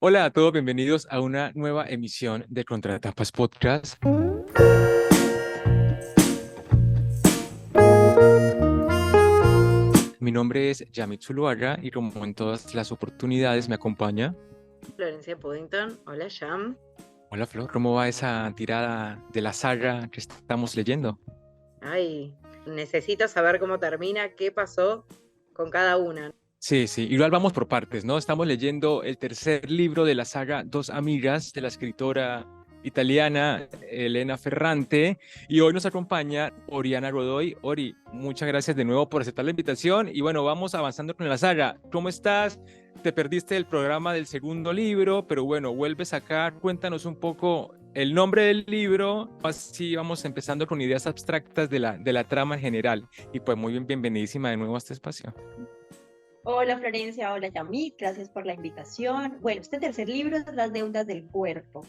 Hola a todos, bienvenidos a una nueva emisión de Contratapas Podcast. Mi nombre es Yamit Zuluaga y como en todas las oportunidades me acompaña. Florencia Puddington, hola Jam. Hola Flor, ¿cómo va esa tirada de la saga que estamos leyendo? Ay, necesito saber cómo termina, qué pasó con cada una. Sí, igual vamos por partes, ¿no? Estamos leyendo el tercer libro de la saga Dos Amigas de la escritora italiana Elena Ferrante y hoy nos acompaña Oriana Godoy. Ori, muchas gracias de nuevo por aceptar la invitación y bueno, vamos avanzando con la saga. ¿Cómo estás? Te perdiste el programa del segundo libro, pero bueno, vuelves acá, cuéntanos un poco el nombre del libro, así vamos empezando con ideas abstractas de la trama en general y pues muy bien, bienvenidísima de nuevo a este espacio. Hola Florencia, hola Yamit, gracias por la invitación. Bueno, este tercer libro es Las deudas del cuerpo.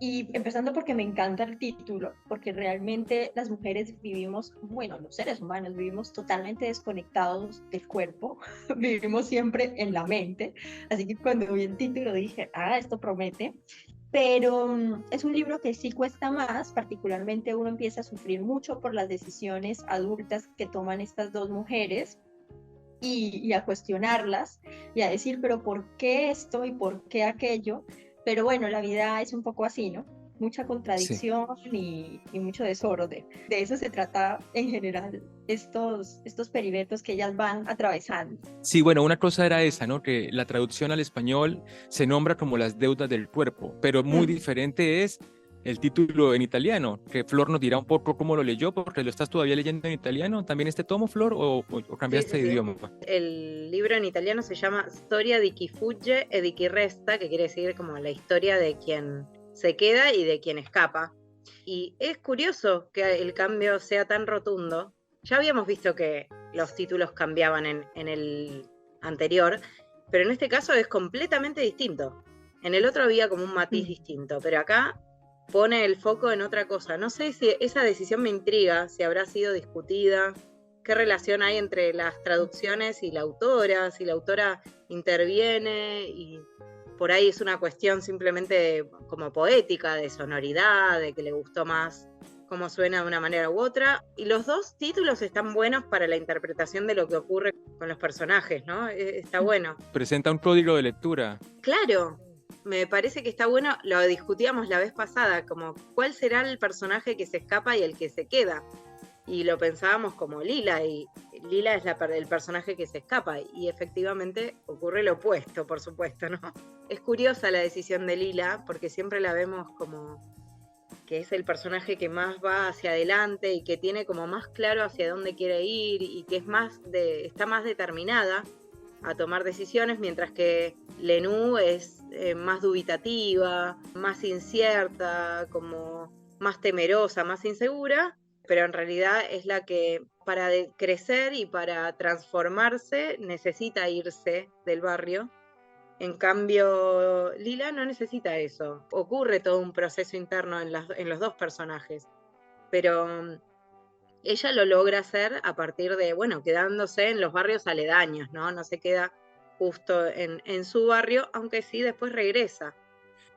Y empezando porque me encanta el título, porque realmente las mujeres vivimos, bueno, los seres humanos vivimos totalmente desconectados del cuerpo, vivimos siempre en la mente. Así que cuando vi el título dije, esto promete. Pero es un libro que sí cuesta más, particularmente uno empieza a sufrir mucho por las decisiones adultas que toman estas dos mujeres y a cuestionarlas y a decir, pero ¿por qué esto y por qué aquello? Pero bueno, la vida es un poco así, ¿no? Mucha Sí. contradicción y mucho desorden. De eso se trata en general estos peribetos que ellas van atravesando. Sí, bueno, una cosa era esa, ¿no? Que la traducción al español se nombra como las deudas del cuerpo, pero muy Mm. diferente es el título en italiano, que Flor nos dirá un poco cómo lo leyó, porque lo estás todavía leyendo en italiano, ¿también este tomo, Flor, o Sí, sí, cambiaste de sí. idioma? El libro en italiano se llama Storia di chi fugge e di chi resta, que quiere decir como la historia de quien se queda y de quien escapa. Y es curioso que el cambio sea tan rotundo. Ya habíamos visto que los títulos cambiaban en el anterior, pero en este caso es completamente distinto. En el otro había como un matiz Mm. distinto, pero acá pone el foco en otra cosa. No sé si esa decisión me intriga, si habrá sido discutida, qué relación hay entre las traducciones y la autora, si la autora interviene y por ahí es una cuestión simplemente como poética, de sonoridad, de que le gustó más cómo suena de una manera u otra. Y los dos títulos están buenos para la interpretación de lo que ocurre con los personajes, ¿no? Está bueno. Presenta un código de lectura. Claro, me parece que está bueno, lo discutíamos la vez pasada, como cuál será el personaje que se escapa y el que se queda. Y lo pensábamos como Lila, y Lila es el personaje que se escapa, y efectivamente ocurre lo opuesto, por supuesto, ¿no? Es curiosa la decisión de Lila, porque siempre la vemos como que es el personaje que más va hacia adelante y que tiene como más claro hacia dónde quiere ir y que está más determinada a tomar decisiones, mientras que Lenú es más dubitativa, más incierta, como más temerosa, más insegura, pero en realidad es la que para crecer y para transformarse necesita irse del barrio. En cambio, Lila no necesita eso. Ocurre todo un proceso interno en los dos personajes, pero ella lo logra hacer a partir de, bueno, quedándose en los barrios aledaños, ¿no? No se queda justo en su barrio, aunque sí después regresa.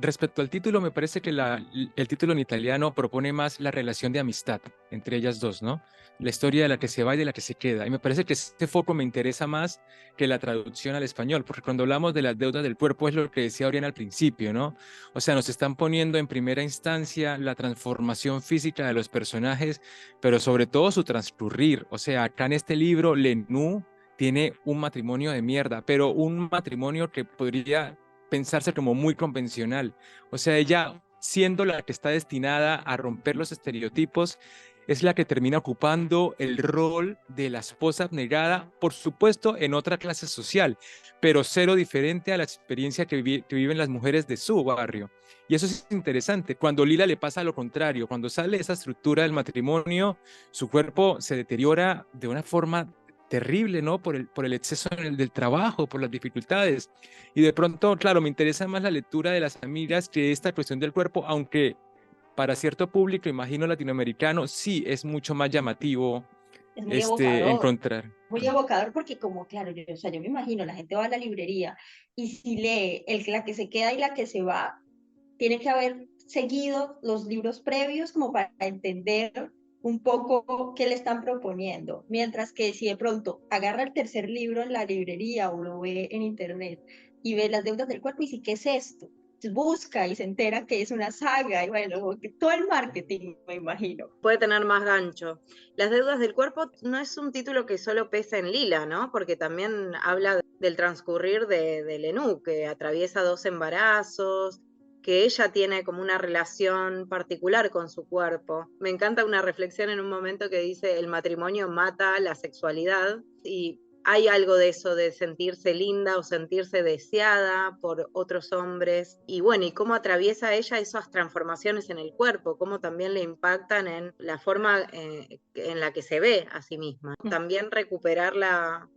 Respecto al título, me parece que el título en italiano propone más la relación de amistad entre ellas dos, ¿no? La historia de la que se va y de la que se queda. Y me parece que este foco me interesa más que la traducción al español, porque cuando hablamos de las deudas del cuerpo es lo que decía Oriana al principio, ¿no? O sea, nos están poniendo en primera instancia la transformación física de los personajes, pero sobre todo su transcurrir. O sea, acá en este libro, Lenú tiene un matrimonio de mierda, pero un matrimonio que podría pensarse como muy convencional. O sea, ella siendo la que está destinada a romper los estereotipos, es la que termina ocupando el rol de la esposa abnegada, por supuesto, en otra clase social, pero cero diferente a la experiencia que viven las mujeres de su barrio. Y eso es interesante. Cuando Lila le pasa lo contrario, cuando sale esa estructura del matrimonio, su cuerpo se deteriora de una forma terrible, ¿no? Por el exceso del trabajo, por las dificultades. Y de pronto, claro, me interesa más la lectura de las amigas que esta cuestión del cuerpo, aunque para cierto público, imagino latinoamericano, sí es mucho más llamativo es muy evocador. encontrar. Muy evocador porque como, claro, o sea, yo me imagino, la gente va a la librería y si lee la que se queda y la que se va, tiene que haber seguido los libros previos como para entender un poco qué le están proponiendo. Mientras que si de pronto agarra el tercer libro en la librería o lo ve en internet y ve Las deudas del cuerpo y dice, ¿qué es esto? Busca y se entera que es una saga y bueno, todo el marketing, me imagino. Puede tener más gancho. Las deudas del cuerpo no es un título que solo pesa en Lila, ¿no? Porque también habla del transcurrir de Lenú, que atraviesa 2 embarazos, que ella tiene como una relación particular con su cuerpo. Me encanta una reflexión en un momento que dice, el matrimonio mata la sexualidad, y hay algo de eso, de sentirse linda o sentirse deseada por otros hombres. Y bueno, y cómo atraviesa ella esas transformaciones en el cuerpo, cómo también le impactan en la forma en la que se ve a sí misma. También recuperar la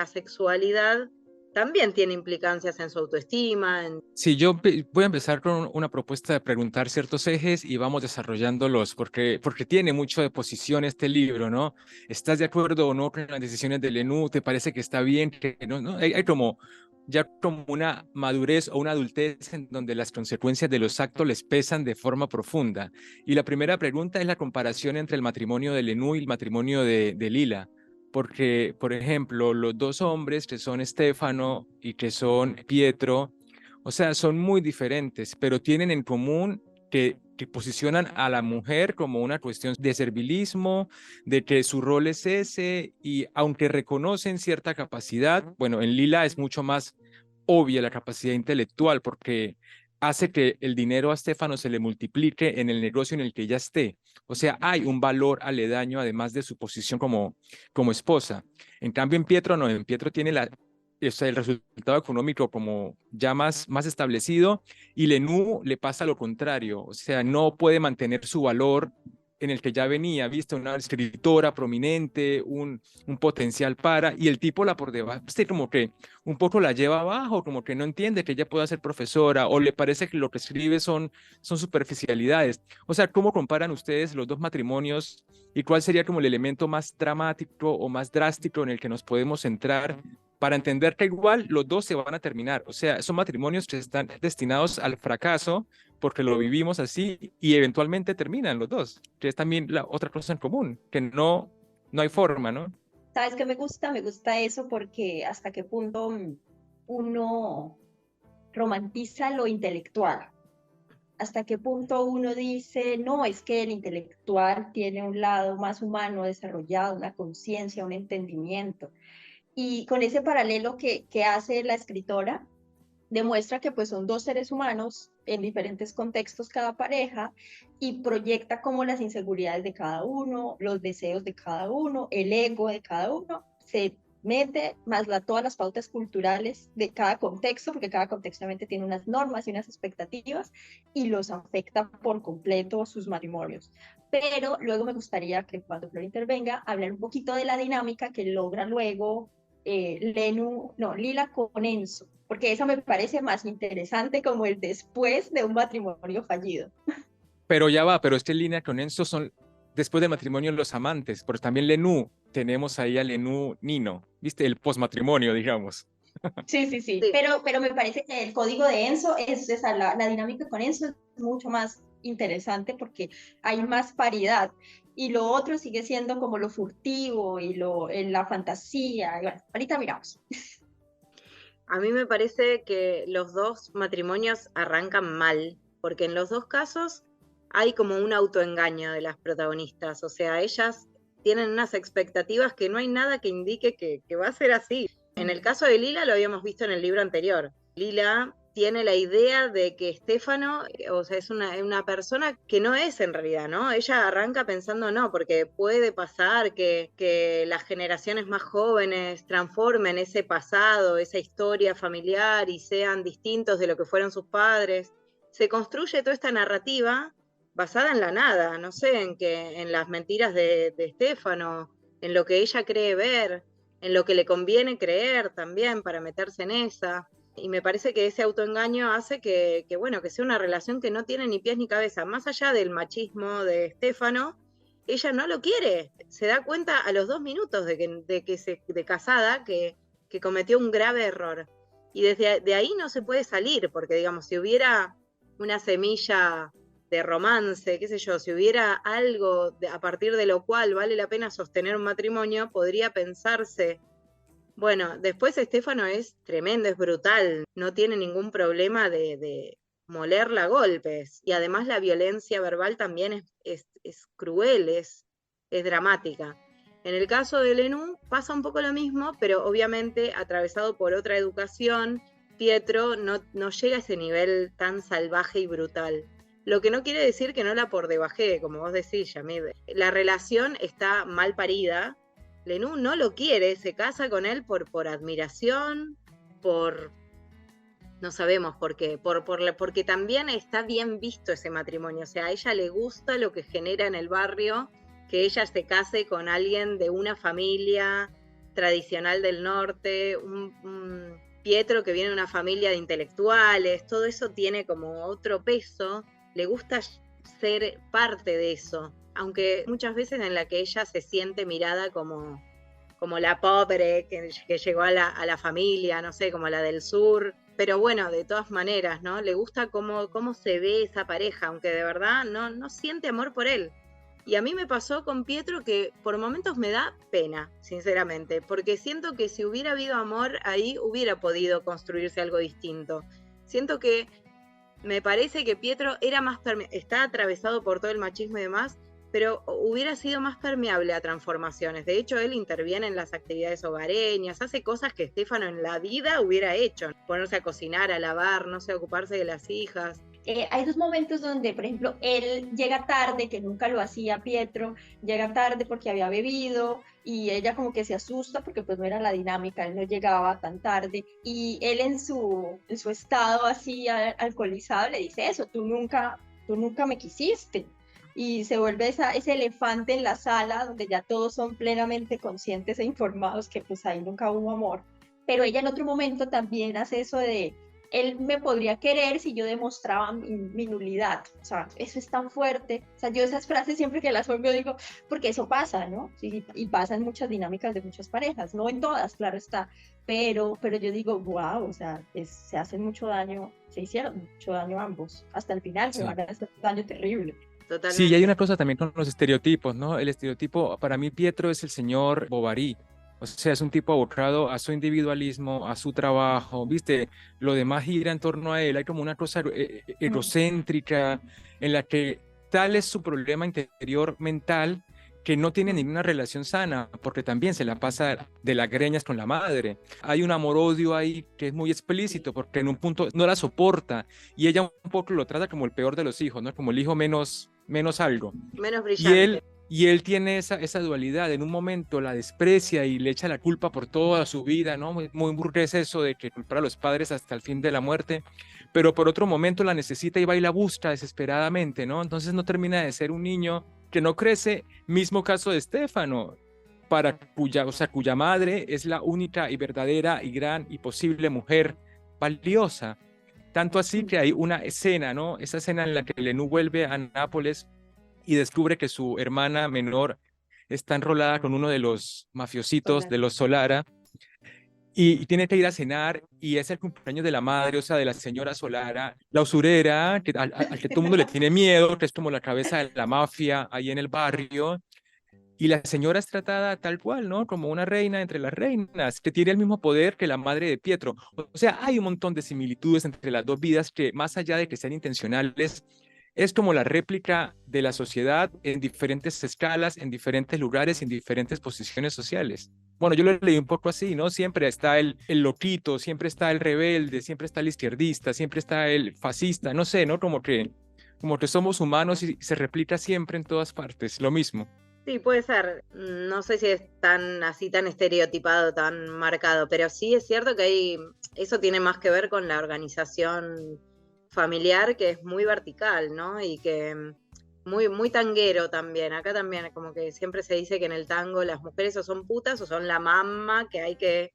sexualidad también tiene implicancias en su autoestima. Sí, voy a empezar con una propuesta de preguntar ciertos ejes y vamos desarrollándolos, porque tiene mucho de posición este libro, ¿no? ¿Estás de acuerdo o no con las decisiones de Lenú? ¿Te parece que está bien? Que no, no? Hay como ya como una madurez o una adultez en donde las consecuencias de los actos les pesan de forma profunda. Y la primera pregunta es la comparación entre el matrimonio de Lenú y el matrimonio de Lila. Porque, por ejemplo, los dos hombres que son Stefano y que son Pietro, o sea, son muy diferentes, pero tienen en común que posicionan a la mujer como una cuestión de servilismo, de que su rol es ese, y aunque reconocen cierta capacidad, bueno, en Lila es mucho más obvia la capacidad intelectual porque hace que el dinero a Stefano se le multiplique en el negocio en el que ella esté. O sea, hay un valor aledaño además de su posición como esposa. En cambio, en Pietro no, en Pietro tiene o sea, el resultado económico como ya más establecido, y Lenú le pasa lo contrario, o sea, no puede mantener su valor en el que ya venía, viste, una escritora prominente, un potencial y el tipo la por debajo, usted como que un poco la lleva abajo, como que no entiende que ella pueda ser profesora, o le parece que lo que escribe son superficialidades. O sea, ¿cómo comparan ustedes los dos matrimonios y cuál sería como el elemento más dramático o más drástico en el que nos podemos centrar para entender que igual los dos se van a terminar? O sea, son matrimonios que están destinados al fracaso porque lo vivimos así y eventualmente terminan los dos, que es también la otra cosa en común, que no hay forma, ¿no? ¿Sabes qué me gusta? Me gusta eso porque hasta qué punto uno romantiza lo intelectual. Hasta qué punto uno dice, no, es que el intelectual tiene un lado más humano desarrollado, una conciencia, un entendimiento. Y con ese paralelo que hace la escritora, demuestra que pues son dos seres humanos en diferentes contextos cada pareja y proyecta como las inseguridades de cada uno, los deseos de cada uno, el ego de cada uno, se mete más todas las pautas culturales de cada contexto, porque cada contexto obviamente tiene unas normas y unas expectativas y los afecta por completo sus matrimonios. Pero luego me gustaría que cuando Flor intervenga, hablar un poquito de la dinámica que logra luego Lila con Enzo, porque eso me parece más interesante como el después de un matrimonio fallido. Pero ya va, pero es que en línea con Enzo son después del matrimonio los amantes, pero también Lenú, tenemos ahí a Lenú Nino, ¿viste? El posmatrimonio, digamos. Sí, sí, sí, Sí. pero me parece que el código de Enzo, la dinámica con Enzo es mucho más interesante porque hay más paridad y lo otro sigue siendo como lo furtivo y en la fantasía. Y bueno, ahorita miramos. A mí me parece que los dos matrimonios arrancan mal, porque en los dos casos hay como un autoengaño de las protagonistas, o sea, ellas tienen unas expectativas que no hay nada que indique que va a ser así. En el caso de Lila lo habíamos visto en el libro anterior. Lila tiene la idea de que Stefano, o sea, es una persona que no es en realidad, ¿no? Ella arranca pensando no, porque puede pasar que las generaciones más jóvenes transformen ese pasado, esa historia familiar y sean distintos de lo que fueron sus padres. Se construye toda esta narrativa basada en la nada, no sé, en las mentiras de Stefano, en lo que ella cree ver, en lo que le conviene creer también para meterse en esa. Y me parece que ese autoengaño hace bueno, que sea una relación que no tiene ni pies ni cabeza, más allá del machismo de Stefano, ella no lo quiere. Se da cuenta a los 2 minutos de casada que cometió un grave error. Y desde de ahí no se puede salir, porque digamos, si hubiera una semilla de romance, qué sé yo, si hubiera algo a partir de lo cual vale la pena sostener un matrimonio, podría pensarse, bueno, después Estefano es tremendo, es brutal, no tiene ningún problema de molerla a golpes, y además la violencia verbal también es cruel, es dramática. En el caso de Lenú pasa un poco lo mismo, pero obviamente atravesado por otra educación, Pietro no llega a ese nivel tan salvaje y brutal. Lo que no quiere decir que no la por debaje, como vos decís, Yamid. La relación está mal parida. Lenú no lo quiere, se casa con él por admiración, por... no sabemos por qué, porque también está bien visto ese matrimonio. O sea, a ella le gusta lo que genera en el barrio, que ella se case con alguien de una familia tradicional del norte, un Pietro que viene de una familia de intelectuales, todo eso tiene como otro peso, le gusta ser parte de eso, aunque muchas veces en la que ella se siente mirada como la pobre que llegó a la familia, no sé, como la del sur, pero bueno, de todas maneras, ¿no? Le gusta cómo se ve esa pareja, aunque de verdad no siente amor por él. Y a mí me pasó con Pietro que por momentos me da pena, sinceramente, porque siento que si hubiera habido amor ahí hubiera podido construirse algo distinto. Siento que me parece que Pietro está atravesado por todo el machismo y demás, pero hubiera sido más permeable a transformaciones. De hecho, él interviene en las actividades hogareñas, hace cosas que Estefano en la vida hubiera hecho, ponerse a cocinar, a lavar, no sé, ocuparse de las hijas. Hay dos momentos donde, por ejemplo, él llega tarde, que nunca lo hacía Pietro, llega tarde porque había bebido y ella como que se asusta porque pues no era la dinámica, él no llegaba tan tarde y él en su estado así alcoholizado le dice eso, tú nunca me quisiste. Y se vuelve ese elefante en la sala donde ya todos son plenamente conscientes e informados que pues ahí nunca hubo amor. Pero ella en otro momento también hace eso de él me podría querer si yo demostraba mi nulidad. O sea, eso es tan fuerte. O sea, yo esas frases siempre que las oigo digo, porque eso pasa, ¿no? Sí, y pasa en muchas dinámicas de muchas parejas, no en todas, claro está. Pero yo digo, wow, o sea, se hacen mucho daño, se hicieron mucho daño ambos. Hasta el final se van a hacer un daño terrible. Totalmente. Sí, y hay una cosa también con los estereotipos, ¿no? El estereotipo, para mí Pietro es el señor Bovary. O sea, es un tipo abocado a su individualismo, a su trabajo, ¿viste? Lo demás gira en torno a él. Hay como una cosa egocéntrica en la que tal es su problema interior mental que no tiene ninguna relación sana, porque también se la pasa de las greñas con la madre. Hay un amor-odio ahí que es muy explícito, porque en un punto no la soporta y ella un poco lo trata como el peor de los hijos, ¿no? Como el hijo menos algo. Menos brillante. Y él tiene esa dualidad, en un momento la desprecia y le echa la culpa por toda su vida, ¿no? Muy burgués eso de que culpar a los padres hasta el fin de la muerte, pero por otro momento la necesita y va y la busca desesperadamente, ¿no? Entonces no termina de ser un niño que no crece, mismo caso de Estefano, cuya madre es la única y verdadera y gran y posible mujer valiosa. Tanto así que hay una escena, ¿no? Esa escena en la que Lenú vuelve a Nápoles y descubre que su hermana menor está enrolada con uno de los mafiositos de los Solara y tiene que ir a cenar y es el cumpleaños de la madre, o sea, de la señora Solara, la usurera, al que todo el mundo le tiene miedo, que es como la cabeza de la mafia ahí en el barrio. Y la señora es tratada tal cual, ¿no? Como una reina entre las reinas, que tiene el mismo poder que la madre de Pietro. O sea, hay un montón de similitudes entre las dos vidas que, más allá de que sean intencionales, es como la réplica de la sociedad en diferentes escalas, en diferentes lugares, en diferentes posiciones sociales. Bueno, yo lo leí un poco así, ¿no? Siempre está el loquito, siempre está el rebelde, siempre está el izquierdista, siempre está el fascista, no sé, ¿no? Como que somos humanos y se replica siempre en todas partes, lo mismo. Sí, puede ser. No sé si es tan así, tan estereotipado, tan marcado, pero sí es cierto que eso tiene más que ver con la organización familiar, que es muy vertical, ¿no? Y que muy tanguero también. Acá también, como que siempre se dice que en el tango las mujeres o son putas o son la mamá que hay que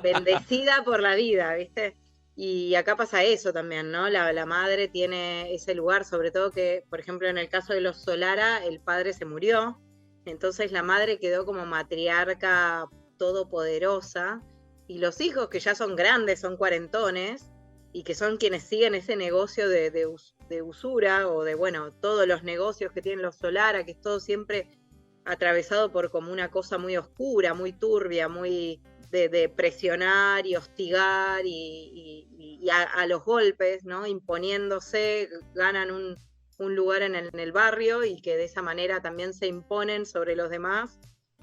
bendecida por la vida, ¿viste? Y acá pasa eso también, ¿no? La madre tiene ese lugar, sobre todo que, por ejemplo, en el caso de los Solara, el padre se murió, entonces la madre quedó como matriarca todopoderosa, y los hijos que ya son grandes, son cuarentones, y que son quienes siguen ese negocio de usura, o de, bueno, todos los negocios que tienen los Solara, que es todo siempre atravesado por como una cosa muy oscura, muy turbia, muy de presionar y hostigar y a los golpes, ¿no? Imponiéndose, ganan un lugar en el barrio y que de esa manera también se imponen sobre los demás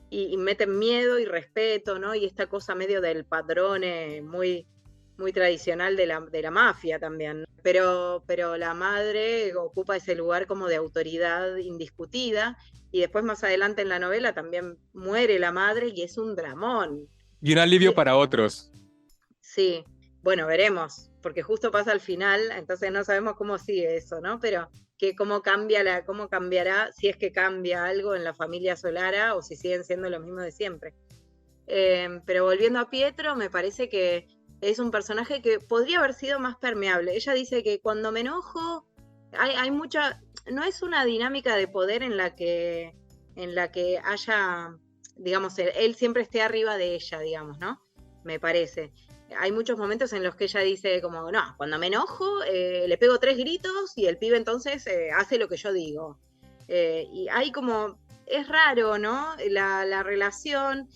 y meten miedo y respeto, ¿no? Y esta cosa medio del padrone muy, muy tradicional de la mafia también. Pero la madre ocupa ese lugar como de autoridad indiscutida y después más adelante en la novela también muere la madre y es un dramón. Y un alivio para otros. Sí, bueno, veremos, porque justo pasa al final, entonces no sabemos cómo sigue eso, ¿no? Pero que cómo cambiará, si es que cambia algo en la familia Solara o si siguen siendo lo mismo de siempre. Pero volviendo a Pietro, me parece que es un personaje que podría haber sido más permeable. Ella dice que cuando me enojo, hay mucha, no es una dinámica de poder en la que haya, digamos, él siempre esté arriba de ella, digamos, ¿no? Me parece. Hay muchos momentos en los que ella dice como, no, cuando me enojo le pego 3 gritos y el pibe entonces hace lo que yo digo. Y hay como, es raro, ¿no? La relación.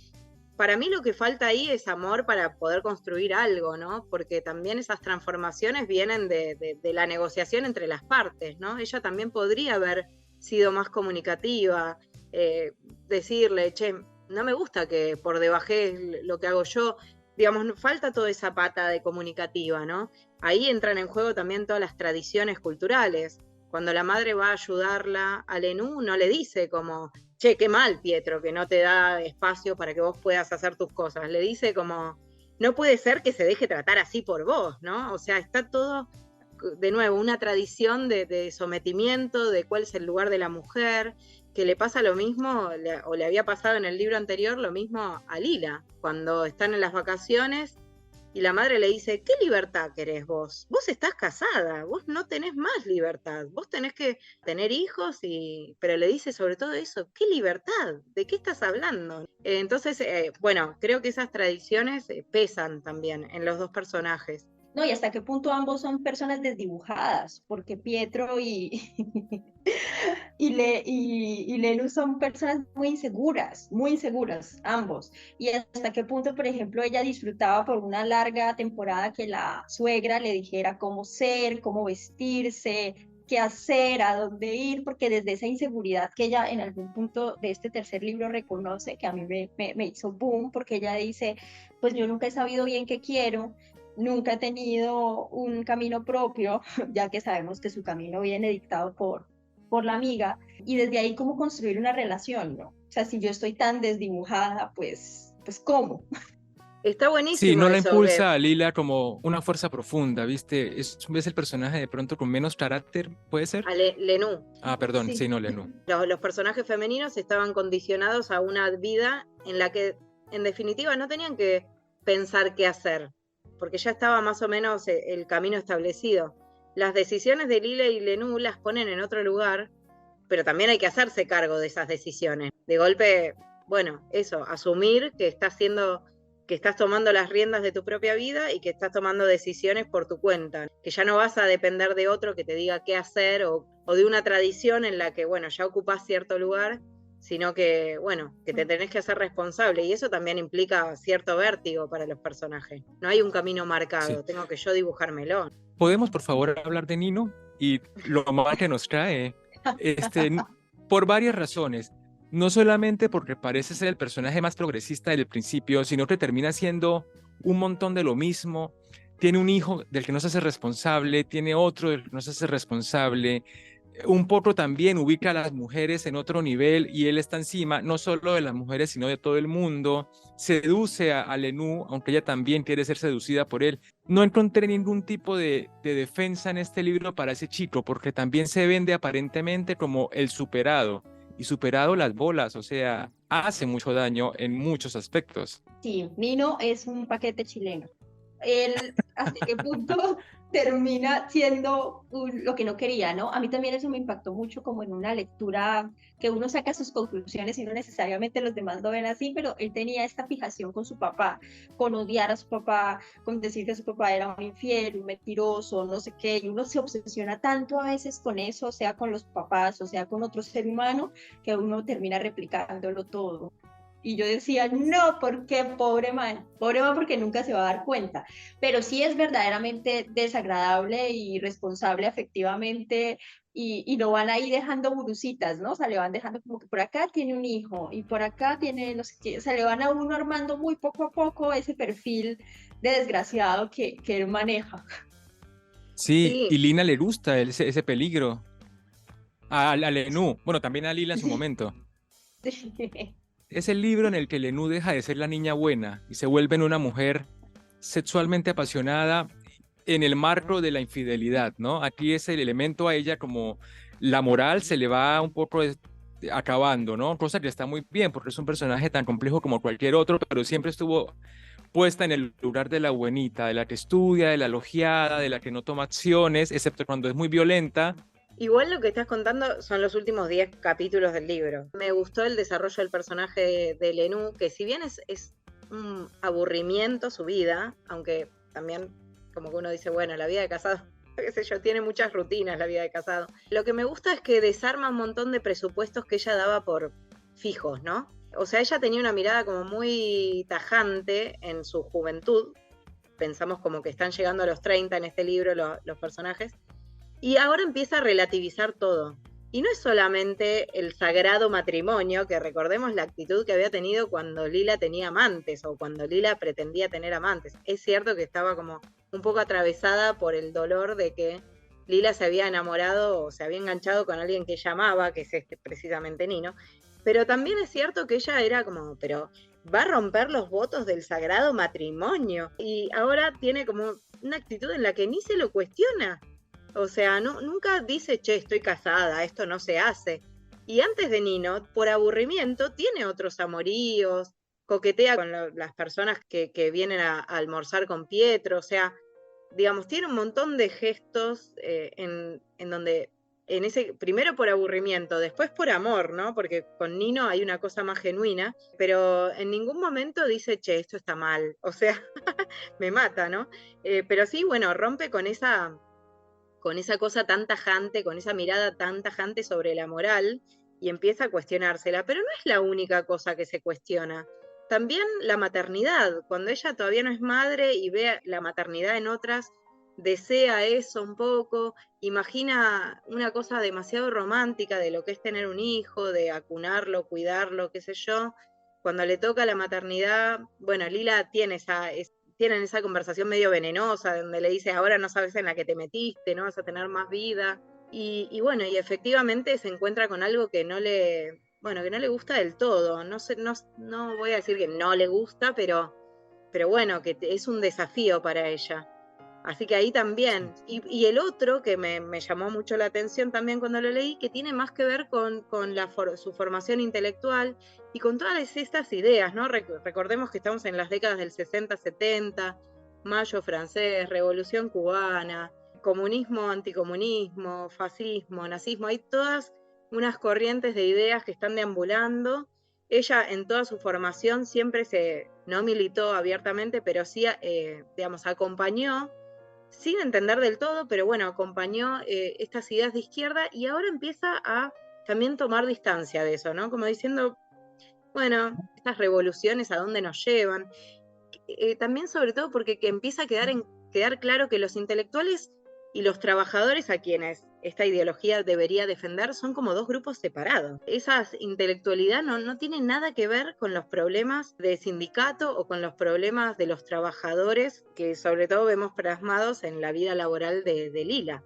Para mí lo que falta ahí es amor para poder construir algo, ¿no? Porque también esas transformaciones vienen de la negociación entre las partes, ¿no? Ella también podría haber sido más comunicativa, decirle, che, no me gusta que por debajé lo que hago yo, digamos, falta toda esa pata de comunicativa, ¿no? Ahí entran en juego también todas las tradiciones culturales. Cuando la madre va a ayudarla a Lenú, no le dice como, che, qué mal, Pietro, que no te da espacio para que vos puedas hacer tus cosas. Le dice como, no puede ser que se deje tratar así por vos, ¿no? O sea, está todo, de nuevo, una tradición de sometimiento, de cuál es el lugar de la mujer, que le pasa lo mismo, o le había pasado en el libro anterior, lo mismo a Lila, cuando están en las vacaciones y la madre le dice, ¿qué libertad querés vos? Vos estás casada, vos no tenés más libertad, vos tenés que tener hijos, pero le dice sobre todo eso, ¿qué libertad? ¿De qué estás hablando? Entonces, bueno, creo que esas tradiciones pesan también en los dos personajes. No, y hasta qué punto ambos son personas desdibujadas, porque Pietro y Lelu son personas muy inseguras, ambos. Y hasta qué punto, por ejemplo, ella disfrutaba por una larga temporada que la suegra le dijera cómo ser, cómo vestirse, qué hacer, a dónde ir, porque desde esa inseguridad que ella en algún punto de este tercer libro reconoce, que a mí me hizo boom, porque ella dice, pues yo nunca he sabido bien qué quiero, nunca he tenido un camino propio, ya que sabemos que su camino viene dictado por la amiga, y desde ahí cómo construir una relación, ¿no? O sea, si yo estoy tan desdibujada, pues ¿cómo? Está Sí, buenísimo no la eso, impulsa a Lila como una fuerza profunda, ¿viste? Es el personaje de pronto con menos carácter, ¿puede ser? a Lenú. Ah, perdón, sí, Sí. no, Lenú. Los personajes femeninos estaban condicionados a una vida en la que, en definitiva, no tenían que pensar qué hacer, porque ya estaba más o menos el camino establecido. Las decisiones de Lila y Lenú las ponen en otro lugar, pero también hay que hacerse cargo de esas decisiones. De golpe, bueno, eso, asumir que estás tomando las riendas de tu propia vida y que estás tomando decisiones por tu cuenta, que ya no vas a depender de otro que te diga qué hacer o de una tradición en la que, bueno, ya ocupás cierto lugar, sino que, bueno, que te tenés que hacer responsable y eso también implica cierto vértigo para los personajes. No hay un camino marcado, Sí. tengo que yo dibujármelo. ¿Podemos, por favor, hablar de Nino y lo mal que nos trae? Por varias razones. No solamente porque parece ser el personaje más progresista del principio, sino que termina siendo un montón de lo mismo. Tiene un hijo del que no se hace responsable, tiene otro del que no se hace responsable. Un poco también ubica a las mujeres en otro nivel y él está encima no solo de las mujeres, sino de todo el mundo. Seduce a Lenú, aunque ella también quiere ser seducida por él. No encontré ningún tipo de defensa en este libro para ese chico, porque también se vende aparentemente como el superado, y superado las bolas, o sea, hace mucho daño en muchos aspectos. Sí, Nino es un paquete chileno. Él hasta qué punto termina siendo lo que no quería, ¿no? A mí también eso me impactó mucho como en una lectura que uno saca sus conclusiones y no necesariamente los demás lo ven así, pero él tenía esta fijación con su papá, con odiar a su papá, con decir que su papá era un infiel, un mentiroso, no sé qué, y uno se obsesiona tanto a veces con eso, sea con los papás o sea con otro ser humano, que uno termina replicándolo todo. Y yo decía, no, ¿por qué? Pobre man porque nunca se va a dar cuenta. Pero sí es verdaderamente desagradable y irresponsable afectivamente y lo van ahí dejando burucitas, ¿no? O sea, le van dejando como que por acá tiene un hijo y por acá tiene, no sé qué, o sea, le van a uno armando muy poco a poco ese perfil de desgraciado que él maneja. Sí, Sí, y Lina le gusta ese peligro. A Lenú, bueno, también a Lila en su momento. Es el libro en el que Lenú deja de ser la niña buena y se vuelve en una mujer sexualmente apasionada en el marco de la infidelidad, ¿no? Aquí es el elemento a ella como la moral se le va un poco acabando, ¿no? Cosa que está muy bien porque es un personaje tan complejo como cualquier otro, pero siempre estuvo puesta en el lugar de la buenita, de la que estudia, de la elogiada, de la que no toma acciones, excepto cuando es muy violenta. igual lo que estás contando son los últimos 10 capítulos del libro. Me gustó el desarrollo del personaje de Lenú, que si bien es un aburrimiento su vida, aunque también como que uno dice, bueno, la vida de casado, qué sé yo, tiene muchas rutinas la vida de casado. Lo que me gusta es que desarma un montón de presupuestos que ella daba por fijos, ¿no? O sea, ella tenía una mirada como muy tajante en su juventud. Pensamos como que están llegando a los 30 en este libro los personajes. Y ahora empieza a relativizar todo. Y no es solamente el sagrado matrimonio, que recordemos la actitud que había tenido cuando Lila tenía amantes o cuando Lila pretendía tener amantes. Es cierto que estaba como un poco atravesada por el dolor de que Lila se había enamorado o se había enganchado con alguien que ella amaba, que es precisamente Nino. Pero también es cierto que ella era como, pero va a romper los votos del sagrado matrimonio. Y ahora tiene como una actitud en la que ni se lo cuestiona. O sea, no, nunca dice, che, estoy casada, esto no se hace. Y antes de Nino, por aburrimiento, tiene otros amoríos, coquetea con las personas que vienen a almorzar con Pietro, o sea, digamos, tiene un montón de gestos en donde, en ese, primero por aburrimiento, después por amor, ¿no? Porque con Nino hay una cosa más genuina, pero en ningún momento dice, che, esto está mal, o sea, me mata, ¿no? Pero sí, bueno, rompe con esa cosa tan tajante, con esa mirada tan tajante sobre la moral y empieza a cuestionársela. Pero no es la única cosa que se cuestiona. También la maternidad, cuando ella todavía no es madre y ve la maternidad en otras, desea eso un poco, imagina una cosa demasiado romántica de lo que es tener un hijo, de acunarlo, cuidarlo, qué sé yo. Cuando le toca la maternidad, bueno, Lila tiene tienen esa conversación medio venenosa, donde le dice, ahora no sabes en la que te metiste, no vas a tener más vida. Y bueno, y efectivamente se encuentra con algo que no le, bueno, que no le gusta del todo. No sé, no voy a decir que no le gusta, pero bueno, que es un desafío para ella. Así que ahí también. Y el otro que me llamó mucho la atención también cuando lo leí, que tiene más que ver con su formación intelectual y con todas estas ideas, ¿no? Recordemos que estamos en las décadas del 60-70, Mayo francés, Revolución cubana, comunismo, anticomunismo, fascismo, nazismo, hay todas unas corrientes de ideas que están deambulando. Ella en toda su formación siempre no militó abiertamente, pero sí, digamos, acompañó sin entender del todo, pero bueno, acompañó estas ideas de izquierda y ahora empieza a también tomar distancia de eso, ¿no? Como diciendo, bueno, estas revoluciones a dónde nos llevan. También sobre todo porque que empieza a quedar claro que los intelectuales y los trabajadores a quienes esta ideología debería defender son como dos grupos separados. Esa intelectualidad no tiene nada que ver con los problemas de sindicato o con los problemas de los trabajadores que sobre todo vemos plasmados en la vida laboral de Lila,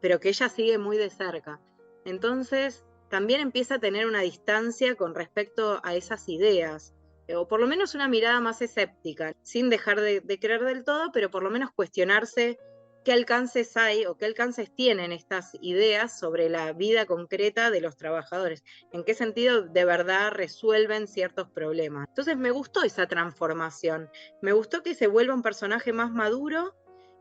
pero que ella sigue muy de cerca. Entonces también empieza a tener una distancia con respecto a esas ideas, o por lo menos una mirada más escéptica, sin dejar de creer del todo, pero por lo menos cuestionarse qué alcances hay o qué alcances tienen estas ideas sobre la vida concreta de los trabajadores, en qué sentido de verdad resuelven ciertos problemas. Entonces me gustó esa transformación, me gustó que se vuelva un personaje más maduro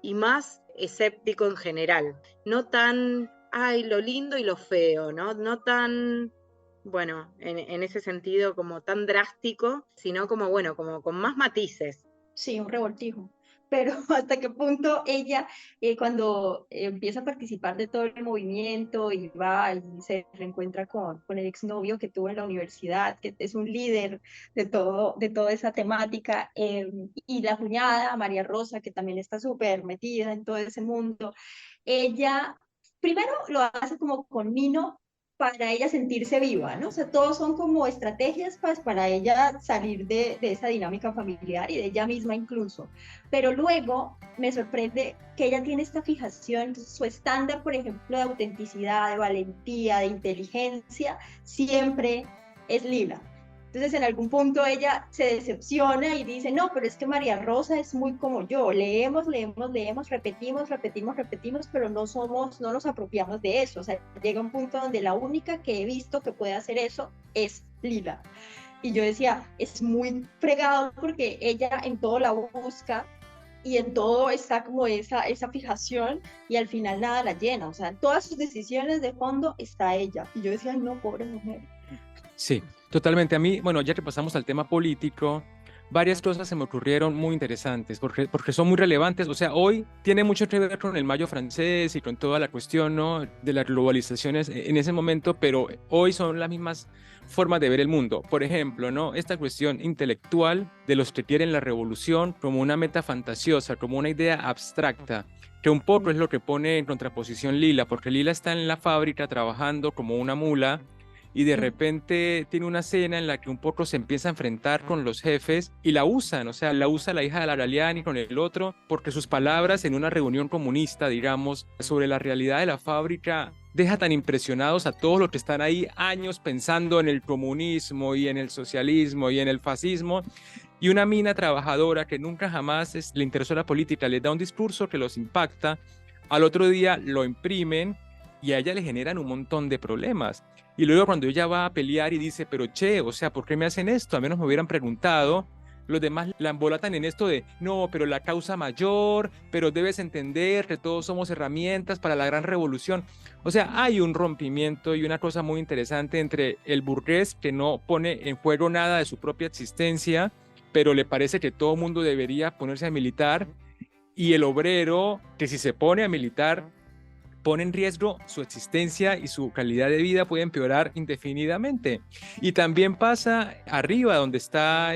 y más escéptico en general. No tan, ay, lo lindo y lo feo, ¿no? No tan, bueno, en ese sentido como tan drástico, sino como, bueno, como con más matices. Sí, un revoltijo. Pero hasta qué punto ella, cuando empieza a participar de todo el movimiento y va y se reencuentra con el exnovio que tuvo en la universidad, que es un líder de toda esa temática, y la cuñada, María Rosa, que también está súper metida en todo ese mundo, ella primero lo hace como con Nino para ella sentirse viva, ¿no? O sea, todos son como estrategias pues, para ella salir de esa dinámica familiar y de ella misma incluso. Pero luego me sorprende que ella tiene esta fijación, su estándar, por ejemplo, de autenticidad, de valentía, de inteligencia, siempre es Lila. Entonces en algún punto ella se decepciona y dice, no, pero es que María Rosa es muy como yo, leemos, leemos, leemos, repetimos, repetimos, repetimos, pero no nos apropiamos de eso. O sea, llega un punto donde la única que he visto que puede hacer eso es Lila. Y yo decía, es muy fregado porque ella en todo la busca y en todo está como esa fijación y al final nada la llena. O sea, en todas sus decisiones de fondo está ella. Y yo decía, no, pobre mujer. Sí, totalmente. A mí, bueno, ya que pasamos al tema político, varias cosas se me ocurrieron muy interesantes porque son muy relevantes. O sea, hoy tiene mucho que ver con el Mayo francés y con toda la cuestión, ¿no?, de las globalizaciones en ese momento, pero hoy son las mismas formas de ver el mundo. Por ejemplo, ¿no?, esta cuestión intelectual de los que quieren la revolución como una meta fantasiosa, como una idea abstracta, que un poco es lo que pone en contraposición Lila, porque Lila está en la fábrica trabajando como una mula y de repente tiene una escena en la que un poco se empieza a enfrentar con los jefes y la usan, o sea, la usa la hija de la Galeani con el otro, porque sus palabras en una reunión comunista, digamos, sobre la realidad de la fábrica, deja tan impresionados a todos los que están ahí años pensando en el comunismo y en el socialismo y en el fascismo, y una mina trabajadora que nunca jamás le interesó la política, les da un discurso que los impacta, al otro día lo imprimen y a ella le generan un montón de problemas. Y luego cuando ella va a pelear y dice, pero che, o sea, ¿por qué me hacen esto? A menos me hubieran preguntado. Los demás la embolatan en esto de, no, pero la causa mayor, pero debes entender que todos somos herramientas para la gran revolución. O sea, hay un rompimiento y una cosa muy interesante entre el burgués que no pone en juego nada de su propia existencia, pero le parece que todo mundo debería ponerse a militar, y el obrero que si se pone a militar pone en riesgo su existencia y su calidad de vida puede empeorar indefinidamente. Y también pasa arriba donde está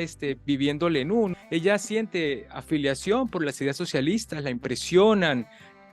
viviendo Lenú. Ella siente afiliación por las ideas socialistas, la impresionan,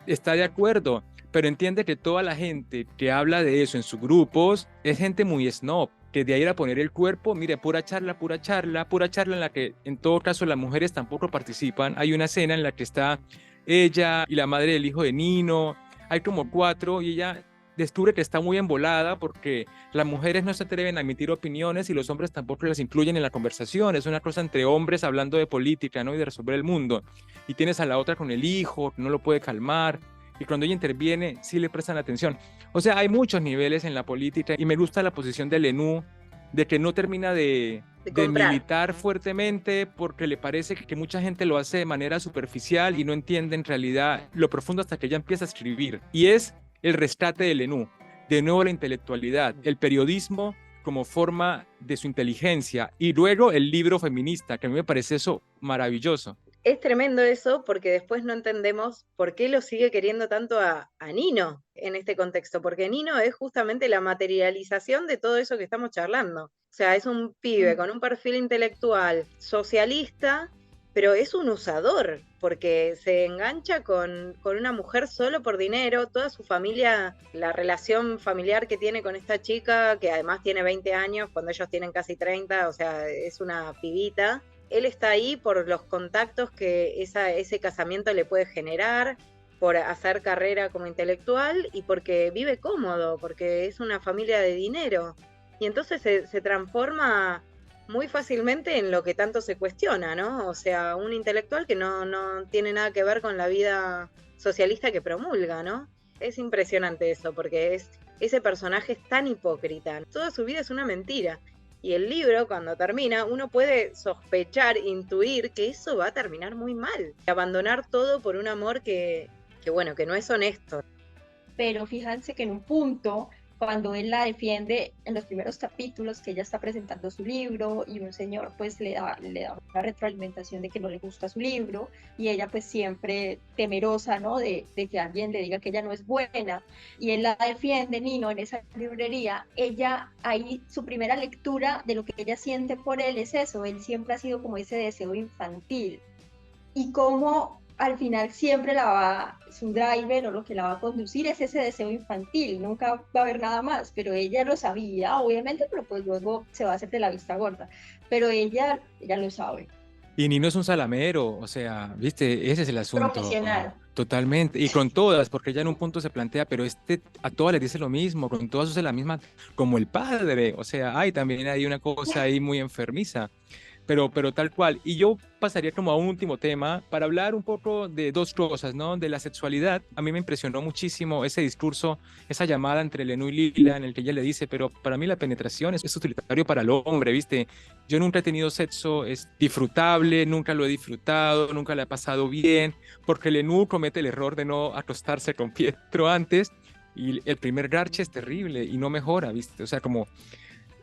está de acuerdo, pero entiende que toda la gente que habla de eso en sus grupos es gente muy snob, que de ahí a poner el cuerpo, mire, pura charla en la que en todo caso las mujeres tampoco participan. Hay una escena en la que está ella y la madre del hijo de Nino, hay como 4 y ella descubre que está muy embolada porque las mujeres no se atreven a emitir opiniones y los hombres tampoco las incluyen en la conversación. Es una cosa entre hombres hablando de política, ¿no?, y de resolver el mundo. Y tienes a la otra con el hijo, que no lo puede calmar. Y cuando ella interviene, sí le prestan atención. O sea, hay muchos niveles en la política y me gusta la posición de Lenú, de que no termina de militar fuertemente porque le parece que mucha gente lo hace de manera superficial y no entiende en realidad lo profundo hasta que ella empieza a escribir. Y es el rescate de Lenú, de nuevo la intelectualidad, el periodismo como forma de su inteligencia y luego el libro feminista, que a mí me parece eso maravilloso. Es tremendo eso porque después no entendemos por qué lo sigue queriendo tanto a Nino en este contexto, porque Nino es justamente la materialización de todo eso que estamos charlando. O sea, es un pibe con un perfil intelectual socialista, pero es un usador, porque se engancha con una mujer solo por dinero. Toda su familia, la relación familiar que tiene con esta chica, que además tiene 20 años, cuando ellos tienen casi 30, o sea, es una pibita. Él está ahí por los contactos que ese casamiento le puede generar, por hacer carrera como intelectual y porque vive cómodo, porque es una familia de dinero. Y entonces se transforma muy fácilmente en lo que tanto se cuestiona, ¿no? O sea, un intelectual que no tiene nada que ver con la vida socialista que promulga, ¿no? Es impresionante eso, porque ese personaje es tan hipócrita. Toda su vida es una mentira. Y el libro, cuando termina, uno puede sospechar, intuir que eso va a terminar muy mal. Abandonar todo por un amor que bueno, que no es honesto. Pero fíjense que en un punto, cuando él la defiende en los primeros capítulos, que ella está presentando su libro y un señor pues le da una retroalimentación de que no le gusta su libro y ella pues siempre temerosa, ¿no? De que alguien le diga que ella no es buena y él la defiende, Nino, en esa librería, ella ahí su primera lectura de lo que ella siente por él es eso, él siempre ha sido como ese deseo infantil y cómo al final siempre su driver o lo que la va a conducir es ese deseo infantil, nunca va a haber nada más, pero ella lo sabía, obviamente, pero pues luego se va a hacer de la vista gorda, pero ella lo sabe. Y Nino es un salamero, o sea, viste, ese es el asunto, Profesional. totalmente. Y con todas, porque ella en un punto se plantea, pero este a todas les dice lo mismo, con todas hace la misma, como el padre, o sea, hay también hay una cosa ahí muy enfermiza. Pero tal cual. Y yo pasaría como a un último tema para hablar un poco de dos cosas, ¿no? De la sexualidad. A mí me impresionó muchísimo ese discurso, esa llamada entre Lenú y Lila, en el que ella le dice, pero para mí la penetración es utilitario para el hombre, ¿viste? Yo nunca he tenido sexo, es disfrutable, nunca lo he disfrutado, nunca le he pasado bien, porque Lenú comete el error de no acostarse con Pietro antes. Y el primer garche es terrible y no mejora, ¿viste? O sea, como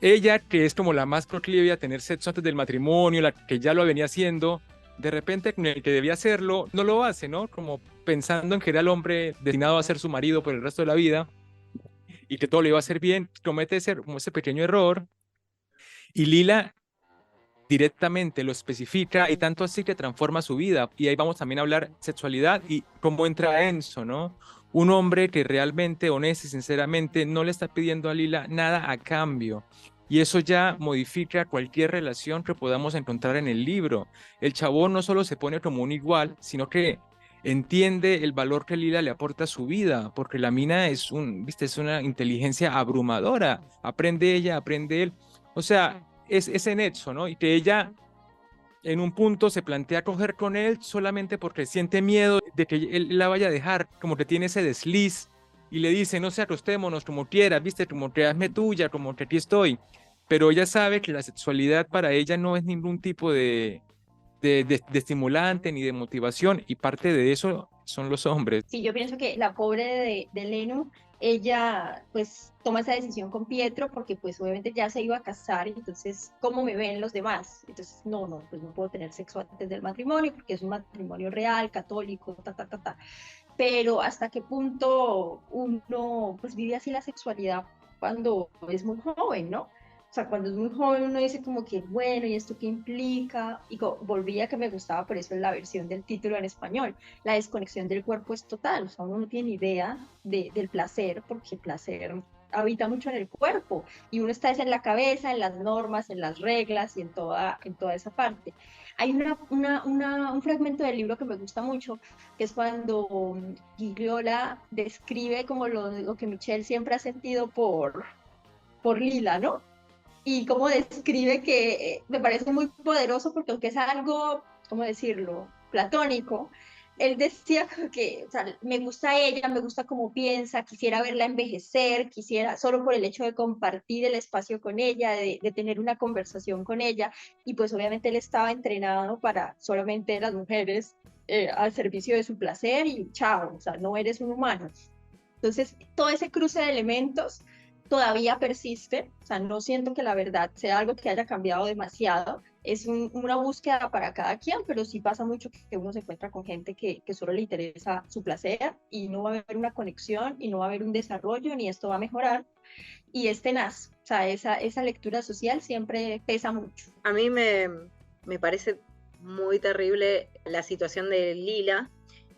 ella, que es como la más proclive a tener sexo antes del matrimonio, la que ya lo venía haciendo, de repente con el que debía hacerlo, no lo hace, ¿no? Como pensando en que era el hombre destinado a ser su marido por el resto de la vida y que todo le iba a hacer bien, comete como ese pequeño error. Y Lila directamente lo especifica y tanto así que transforma su vida. Y ahí vamos también a hablar sexualidad y cómo entra Enzo, ¿no? Un hombre que realmente, honesto y sinceramente, no le está pidiendo a Lila nada a cambio. Y eso ya modifica cualquier relación que podamos encontrar en el libro. El chabón no solo se pone como un igual, sino que entiende el valor que Lila le aporta a su vida, porque la mina viste, es una inteligencia abrumadora. Aprende ella, aprende él. O sea, es ese nexo, ¿no? Y que ella en un punto se plantea coger con él solamente porque siente miedo de que él la vaya a dejar, como que tiene ese desliz y le dice, no sé, acostémonos como quieras, viste, como que hazme tuya, como que aquí estoy. Pero ella sabe que la sexualidad para ella no es ningún tipo de estimulante ni de motivación y parte de eso son los hombres. Sí, yo pienso que la pobre de Lenu, ella pues toma esa decisión con Pietro porque pues obviamente ya se iba a casar, entonces, ¿cómo me ven los demás? Entonces, no, pues no puedo tener sexo antes del matrimonio porque es un matrimonio real, católico, ta, ta, ta, ta. Pero hasta qué punto uno pues vive así la sexualidad cuando es muy joven, ¿no? O sea, cuando es muy joven uno dice como que, bueno, ¿y esto qué implica? Y volvía que me gustaba, por eso la versión del título en español. La desconexión del cuerpo es total, o sea, uno no tiene idea del placer, porque el placer habita mucho en el cuerpo y uno está en la cabeza, en las normas, en las reglas y en toda esa parte. Hay un fragmento del libro que me gusta mucho, que es cuando Gigliola describe como lo que Michelle siempre ha sentido por Lila, ¿no? Y cómo describe que me parece muy poderoso porque aunque es algo, ¿cómo decirlo?, platónico, él decía que, o sea, me gusta ella, me gusta cómo piensa, quisiera verla envejecer, quisiera, solo por el hecho de compartir el espacio con ella, de tener una conversación con ella, y pues obviamente él estaba entrenado para solamente las mujeres al servicio de su placer y chao, o sea, no eres un humano. Entonces, todo ese cruce de elementos todavía persiste, o sea, no siento que la verdad sea algo que haya cambiado demasiado, es una búsqueda para cada quien, pero sí pasa mucho que uno se encuentra con gente que solo le interesa su placer y no va a haber una conexión y no va a haber un desarrollo ni esto va a mejorar y es tenaz, o sea, esa lectura social siempre pesa mucho. A mí me parece muy terrible la situación de Lila,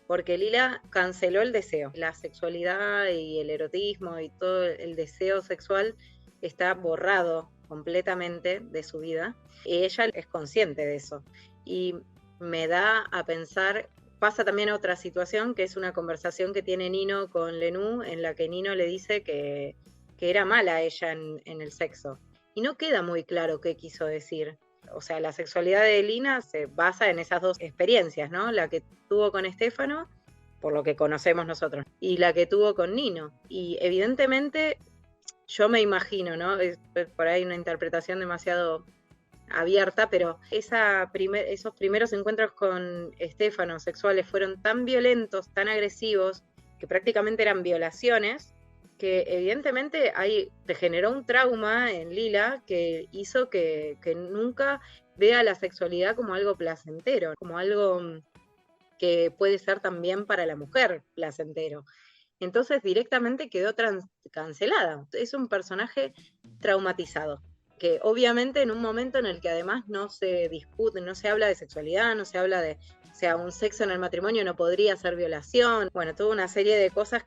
porque Lila canceló el deseo. La sexualidad y el erotismo y todo el deseo sexual está borrado completamente de su vida. Y ella es consciente de eso. Y me da a pensar, pasa también otra situación, que es una conversación que tiene Nino con Lenú, en la que Nino le dice que era mala ella en el sexo. Y no queda muy claro qué quiso decir. O sea, la sexualidad de Lina se basa en esas dos experiencias, ¿no? La que tuvo con Estefano, por lo que conocemos nosotros, y la que tuvo con Nino. Y evidentemente yo me imagino, ¿no? Es por ahí una interpretación demasiado abierta, pero esos primeros encuentros con Estefano sexuales fueron tan violentos, tan agresivos, que prácticamente eran violaciones, que evidentemente te generó un trauma en Lila que hizo que nunca vea la sexualidad como algo placentero, como algo que puede ser también para la mujer placentero. Entonces directamente quedó cancelada. Es un personaje traumatizado, que obviamente en un momento en el que además no se discute, no se habla de sexualidad, no se habla de, o sea, un sexo en el matrimonio no podría ser violación, bueno, toda una serie de cosas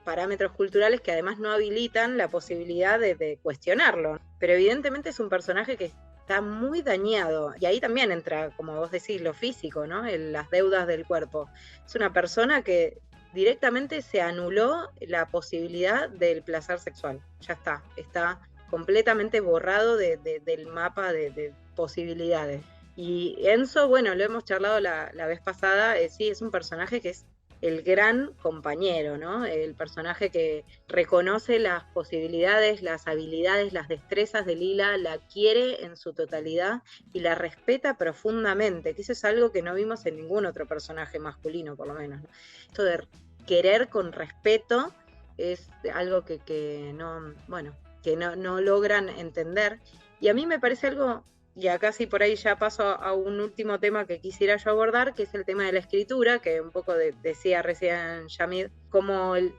parámetros culturales que además no habilitan la posibilidad de cuestionarlo. Pero evidentemente es un personaje que está muy dañado, y ahí también entra, como vos decís, lo físico, ¿no? Las deudas del cuerpo. Es una persona que directamente se anuló la posibilidad del placer sexual. Ya está completamente borrado del mapa de posibilidades. Y Enzo, bueno, lo hemos charlado la vez pasada, sí, es un personaje que es el gran compañero, ¿no? El personaje que reconoce las posibilidades, las habilidades, las destrezas de Lila, la quiere en su totalidad y la respeta profundamente, que eso es algo que no vimos en ningún otro personaje masculino, por lo menos, ¿no? Esto de querer con respeto es algo que no, bueno, que no logran entender. Y a mí me parece algo, y acá sí por ahí ya paso a un último tema que quisiera yo abordar, que es el tema de la escritura, que un poco decía recién Yamid, como el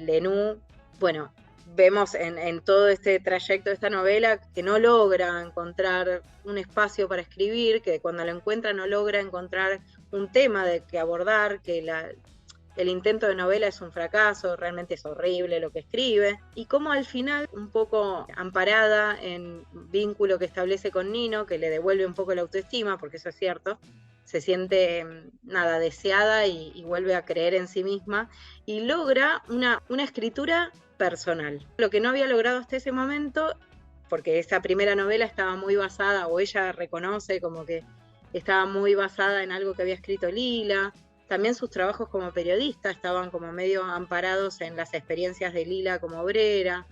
Lenú, bueno, vemos en todo este trayecto de esta novela que no logra encontrar un espacio para escribir, que cuando lo encuentra no logra encontrar un tema de que abordar, que el intento de novela es un fracaso, realmente es horrible lo que escribe, y cómo al final, un poco amparada en vínculo que establece con Nino, que le devuelve un poco la autoestima, porque eso es cierto, se siente nada deseada y vuelve a creer en sí misma, y logra una escritura personal. Lo que no había logrado hasta ese momento, porque esa primera novela estaba muy basada, o ella reconoce como que estaba muy basada en algo que había escrito Lila. También sus trabajos como periodista estaban como medio amparados en las experiencias de Lila como obrera.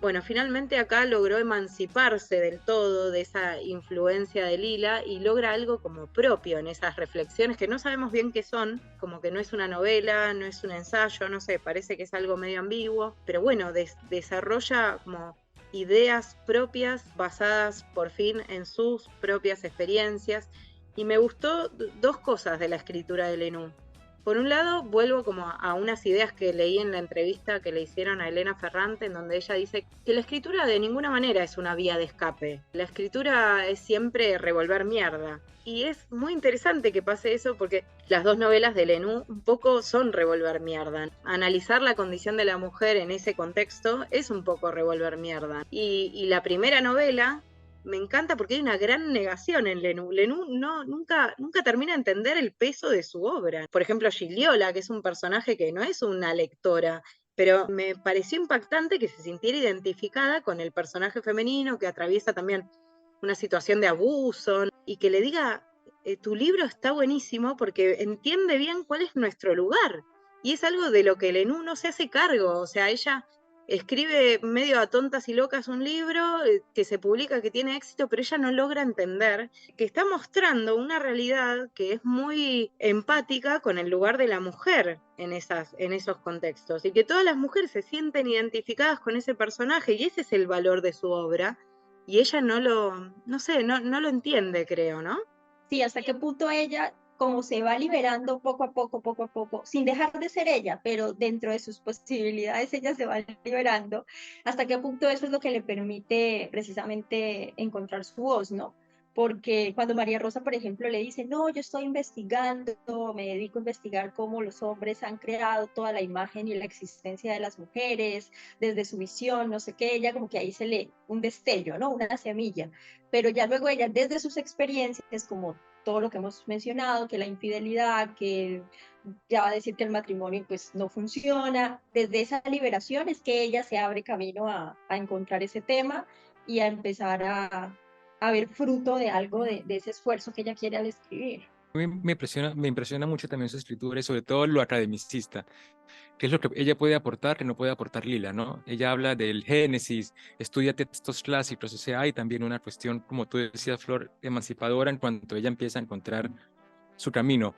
Bueno, finalmente acá logró emanciparse del todo de esa influencia de Lila y logra algo como propio en esas reflexiones que no sabemos bien qué son, como que no es una novela, no es un ensayo, no sé, parece que es algo medio ambiguo, pero bueno, desarrolla como ideas propias basadas por fin en sus propias experiencias. Y me gustó dos cosas de la escritura de Lenú. Por un lado, vuelvo como a unas ideas que leí en la entrevista que le hicieron a Elena Ferrante, en donde ella dice que la escritura de ninguna manera es una vía de escape. La escritura es siempre revolver mierda. Y es muy interesante que pase eso porque las dos novelas de Lenú un poco son revolver mierda. Analizar la condición de la mujer en ese contexto es un poco revolver mierda. Y la primera novela me encanta porque hay una gran negación en Lenú. Lenú nunca termina de entender el peso de su obra. Por ejemplo, Gigliola, que es un personaje que no es una lectora, pero me pareció impactante que se sintiera identificada con el personaje femenino que atraviesa también una situación de abuso y que le diga, tu libro está buenísimo porque entiende bien cuál es nuestro lugar. Y es algo de lo que Lenú no se hace cargo, o sea, ella escribe medio a tontas y locas un libro que se publica, que tiene éxito, pero ella no logra entender que está mostrando una realidad que es muy empática con el lugar de la mujer en esos contextos y que todas las mujeres se sienten identificadas con ese personaje y ese es el valor de su obra y ella no sé, no lo entiende, creo, ¿no? Sí, hasta qué punto ella, como se va liberando poco a poco, sin dejar de ser ella, pero dentro de sus posibilidades ella se va liberando, hasta qué punto eso es lo que le permite precisamente encontrar su voz, ¿no? Porque cuando María Rosa, por ejemplo, le dice, no, yo estoy investigando, me dedico a investigar cómo los hombres han creado toda la imagen y la existencia de las mujeres, desde su visión, no sé qué, ella como que ahí se lee un destello, ¿no? Una semilla, pero ya luego ella desde sus experiencias, como todo lo que hemos mencionado, que la infidelidad, que ya va a decir que el matrimonio pues no funciona, desde esa liberación es que ella se abre camino a encontrar ese tema y a empezar a ver fruto de algo de ese esfuerzo que ella quiere al escribir. Me impresiona mucho también su escritura y sobre todo lo academicista. qué es lo que ella puede aportar que no puede aportar Lila, ¿no? Ella habla del Génesis, estudia textos clásicos, o sea, hay también una cuestión, como tú decías, Flor, emancipadora en cuanto ella empieza a encontrar su camino.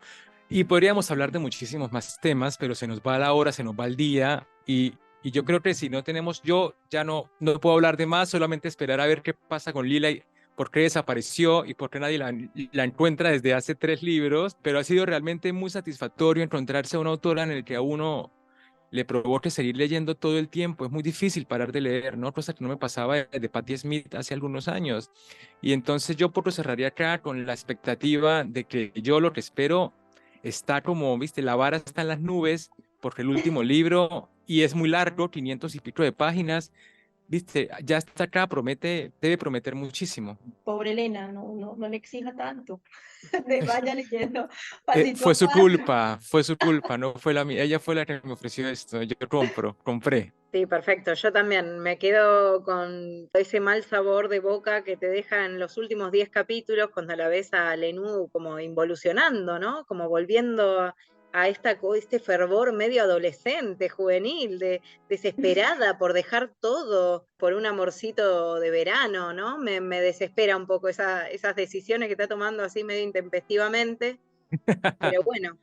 Y podríamos hablar de muchísimos más temas, pero se nos va la hora, se nos va el día y yo creo que si no tenemos, yo ya no puedo hablar de más, solamente esperar a ver qué pasa con Lila y por qué desapareció y por qué nadie la encuentra desde hace 3 libros, pero ha sido realmente muy satisfactorio encontrarse a una autora en el que a uno le provoque seguir leyendo todo el tiempo. Es muy difícil parar de leer, ¿no? Cosa que no me pasaba de Patti Smith hace algunos años. Y entonces yo por lo cerraría acá con la expectativa de que yo lo que espero está como, viste, la vara está en las nubes, porque el último libro, y es muy largo, 500 y pico de páginas, viste, ya está acá, debe prometer muchísimo. Pobre Elena, no le exija tanto. Vaya leyendo pasito Fue a su paso. culpa, no fue la mía, ella fue la que me ofreció esto, yo compré. Sí, perfecto. Yo también me quedo con ese mal sabor de boca que te deja en los últimos 10 capítulos cuando la ves a Lenú como involucionando, ¿no? Como volviendo a este fervor medio adolescente, juvenil, desesperada por dejar todo por un amorcito de verano, ¿no? Me desespera un poco esas decisiones que está tomando así medio intempestivamente. Pero bueno,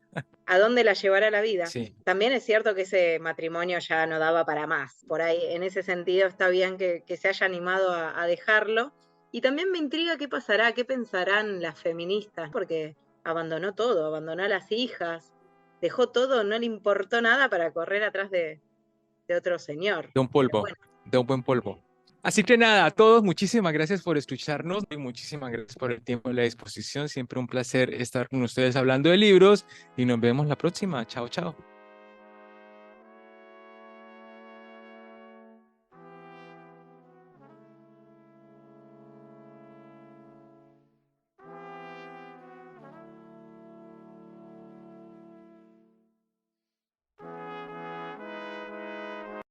¿a dónde la llevará la vida? Sí. También es cierto que ese matrimonio ya no daba para más. Por ahí, en ese sentido, está bien que se haya animado a dejarlo. Y también me intriga qué pasará, qué pensarán las feministas, porque abandonó todo, abandonó a las hijas, dejó todo, no le importó nada para correr atrás de otro señor. De un Pero polvo, bueno, de un buen polvo. Así que nada, a todos, muchísimas gracias por escucharnos y muchísimas gracias por el tiempo y la disposición. Siempre un placer estar con ustedes hablando de libros y nos vemos la próxima. Chao, chao.